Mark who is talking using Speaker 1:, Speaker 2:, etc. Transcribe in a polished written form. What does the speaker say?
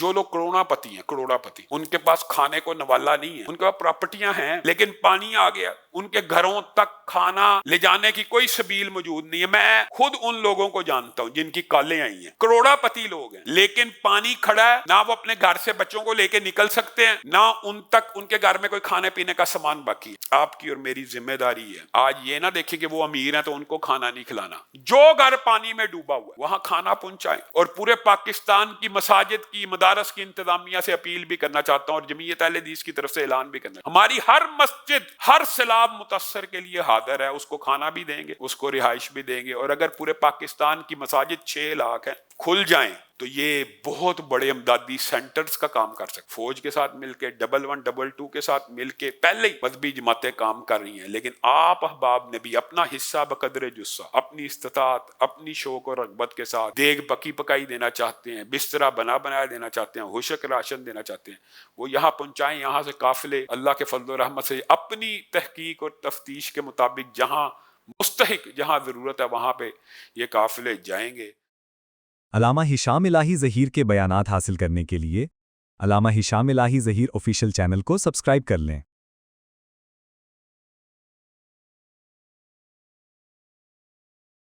Speaker 1: जो लोग करोड़ापति हैं, करोड़ापति, उनके पास खाने को नवाला नहीं है, उनके पास प्रॉपर्टियां हैं, लेकिन पानी आ गया, उनके घरों तक खाना ले जाने की कोई सबील मौजूद नहीं है। मैं खुद उन लोगों को जानता हूं जिनकी कालें आई हैं, करोड़ापति लोग हैं, लेकिन पानी खड़ा है, ना वो अपने घर से बच्चों को लेके निकल सकते हैं, ना उन तक उनके घर में कोई खाने पीने का सामान बाकी है। आपकी और मेरी जिम्मेदारी है आज ये ना देखिए कि वो अमीर हैं तो उनको खाना नहीं खिलाना, जो घर पानी में डूबा हुआ वहां खाना पहुंचाएं। और पूरे पाकिस्तान की मसाजिद की, मदारस की इंतजामिया से अपील भी करना चाहता हूं और जमीयत अहले हदीस की तरफ से ऐलान भी करना, हमारी हर मस्जिद हर सैलाब मुतस्सर के लिए हाजिर है, उसको खाना भी देंगे, उसको रिहाइश भी देंगे। और अगर पूरे पाकिस्तान की मसाजिद 6 लाख है खुल जाएं तो ये बहुत बड़े इमदादी सेंटर्स का काम कर सकते। फौज के साथ मिलके, 11 22 के साथ मिलके पहले ही मजहबी जमातें काम कर रही हैं, लेकिन आप अहबाब ने भी अपना हिस्सा बकदरे जुस्सा, अपनी इस्तिताअत, अपनी शौक और रगबत के साथ देग पकी पकाई देना चाहते हैं, बिस्तरा बना बनाया देना चाहते हैं, हुशक राशन देना चाहते हैं, वो यहाँ पहुंचाएं। यहाँ से काफिले अल्लाह के फजल रहमत से अपनी तहकीक और तफ्तीश के मुताबिक जहाँ मुस्तहिक, जहाँ जरूरत है वहां पे ये काफिले जाएंगे।
Speaker 2: अल्लामा हिशाम इलाही ज़हीर के बयानात हासिल करने के लिए अल्लामा हिशाम इलाही ज़हीर ऑफिशियल चैनल को सब्सक्राइब कर लें।